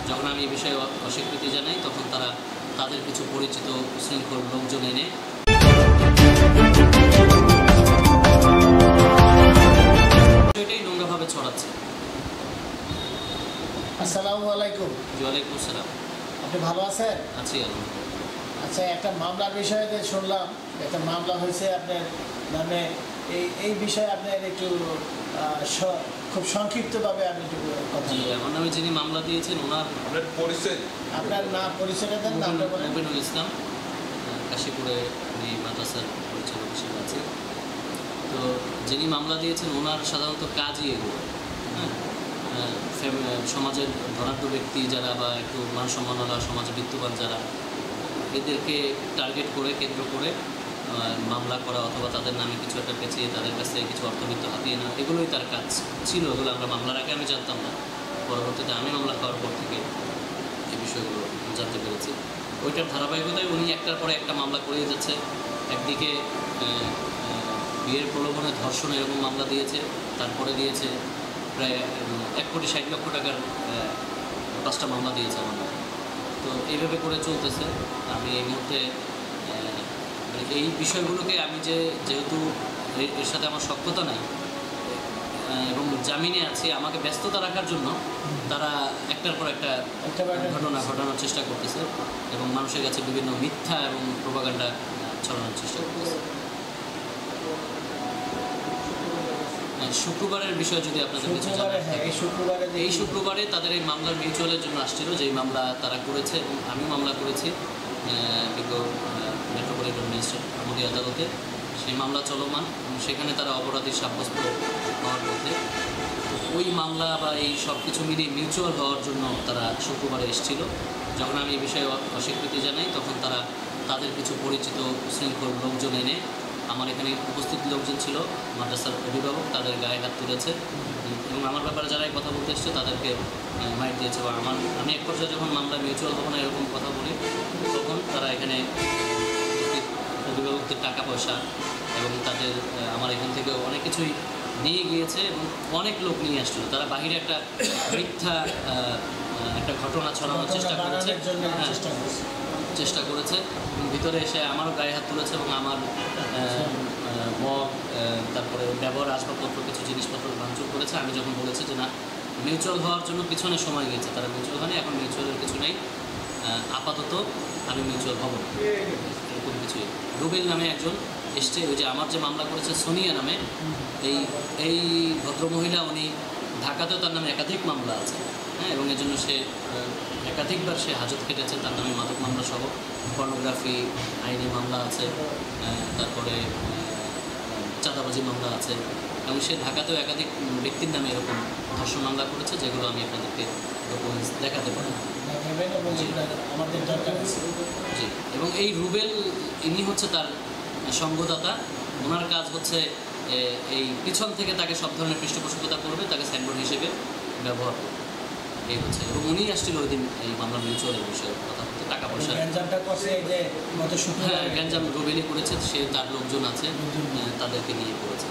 যখন আমি এই বিষয়ে অস্বীকৃতি জানাই তখন তারা তাদের কিছু পরিচিত উশৃঙ্খল লোকজন এনে এটাই নোংরাভাবে ছড়াচ্ছে। আসসালামু আলাইকুম। ওয়ালাইকুম আসসালাম। আপনি ভালো আছেন? আছি আলহামদুলিল্লাহ। আচ্ছা, একটা মামলার বিষয়ে শুনলাম, একটা মামলা হয়েছে আপনার নামে। এই বিষয়ে আপনার একটু খুব সংক্ষিপ্তভাবে আমি একটু কথা বলি। আমার নামে যিনি মামলা দিয়েছেন ওনার আপনার নাম পরিচয়টা দেন, নামটা বলেন। মুবিনুল ইসলাম, কাশীপুরে উনি মাদ্রাসার পরিচালক হিসেবে আছে। তো যিনি মামলা দিয়েছেন ওনার সাধারণত কাজই এগুলো, সমাজের ধনাঢ্য ব্যক্তি যারা বা একটু মান সম্মানওয়ালা সমাজে বিত্তবান যারা, এদেরকে টার্গেট করে কেন্দ্র করে মামলা করা অথবা তাদের নামে কিছু একটা পেঁচিয়ে তাদের কাছ থেকে কিছু অর্থবিত্ত হাতিয়ে নেওয়া, এগুলোই তার কাজ ছিল। এগুলো আমরা মামলার আগে আমি জানতাম না, পরবর্তীতে আমি মামলা করার পর থেকে এই বিষয়গুলো জানতে পেরেছি। ওইটার ধারাবাহিকতায় উনি একটার পরে একটা মামলা করেই যাচ্ছে। একদিকে বিয়ের প্রলোভনে ধর্ষণ এরকম মামলা দিয়েছে, তারপরে দিয়েছে প্রায় 1,60,00,000 টাকার 5টা মামলা দিয়েছে আমার নামে। তো এইভাবে করে চলতেছে। আমি এই মুহূর্তে এই বিষয়গুলোকে আমি যেহেতু এর সাথে আমার সখ্যতা নাই এবং জামিনে আছি, আমাকে ব্যস্ততা রাখার জন্য তারা একটার পর একটা ঘটনা ঘটানোর চেষ্টা করতেছে এবং মানুষের কাছে বিভিন্ন মিথ্যা এবং প্রোপাগান্ডা ছড়ানোর চেষ্টা করতেছে। শুক্রবারের বিষয় যদি আপনাদের কিছু জানার থাকে, এই শুক্রবারে তাদের এই মামলার মিউচুয়ালের জন্য আসছিল, যেই মামলা তারা করেছে এবং আমি মামলা করেছি মেট্রোপলিটন ম্যাজিস্ট্রেট আমলি আদালতে। সেই মামলা চলমান এবং সেখানে তারা অপরাধী সাব্যস্ত হওয়ার পথে। ওই মামলা বা এই সব কিছু মিলিয়ে মিউচুয়াল হওয়ার জন্য তারা শুক্রবারে এসেছিল। যখন আমি এই বিষয়ে অস্বীকৃতি জানাই তখন তারা তাদের কিছু পরিচিত উশৃঙ্খল লোকজন এনে, আমার এখানে উপস্থিত লোকজন ছিল মাদ্রাসার অভিভাবক, তাদের গায়ে হাত তুলেছে এবং আমার ব্যাপারে যারাই কথা বলতে এসছে তাদেরকে মাইট দিয়েছে। বা আমি এক পর্যায়ে যখন মামলা মিউচুয়াল হবো না এরকম কথা বলি, তখন তারা এখানে অভিভাবকদের টাকা পয়সা এবং তাদের আমার এখান থেকে অনেক কিছুই নিয়ে গিয়েছে এবং অনেক লোক নিয়ে আসছিল। তারা বাহিরে একটা মিথ্যা একটা ঘটনা ছড়ানোর চেষ্টা করেছে এবং ভিতরে এসে আমারও গায়ে হাত তুলেছে এবং আমার মগ, তারপরে ব্যবহার আসবাবপত্র, কিছু জিনিসপত্র ভাঙচুর করেছে। আমি যখন বলেছি যে না, মিউচুয়াল হওয়ার জন্য পিছনে সময় গিয়েছে, তারা মিউচুয়াল হয়নি, এখন মিউচুয়ালের কিছু নেই, আপাতত আমি মিউচুয়াল হব না, এরকম কিছুই। রুবেল নামে একজন এসছে, ওই যে আমার যে মামলা করেছে সোনিয়া নামে, এই ভদ্রমহিলা, উনি ঢাকাতেও তার নামে একাধিক মামলা আছে, হ্যাঁ, এবং এর জন্য সে একাধিকবার সে হাজত কেটেছে। তার নামে মাদক মামলা সহ পর্নোগ্রাফি আইনি মামলা আছে, তারপরে চাঁদাবাজি মামলা আছে এবং সে ঢাকাতেও একাধিক ব্যক্তির নামে এরকম ধর্ষণ মামলা করেছে, যেগুলো আমি আপনাদেরকে ডকুমেন্টস দেখাতে পারি। জি, এবং এই রুবেল ইনি হচ্ছে তার সঙ্গদাতা। ওনার কাজ হচ্ছে এই পিছন থেকে তাকে সব ধরনের পৃষ্ঠপোষকতা করবে, তাকে সাইনবোর্ড হিসেবে ব্যবহার করবে, এই হচ্ছে। এবং উনি আসছিল ওই দিন এই মামলা মিউচুয়ালের বিষয়ে কথা বলতে, টাকা পয়সা। হ্যাঁ, গ্যাঞ্জাম রুবেলই করেছে, সে তার লোকজন আছে, তাদেরকে নিয়ে করেছে।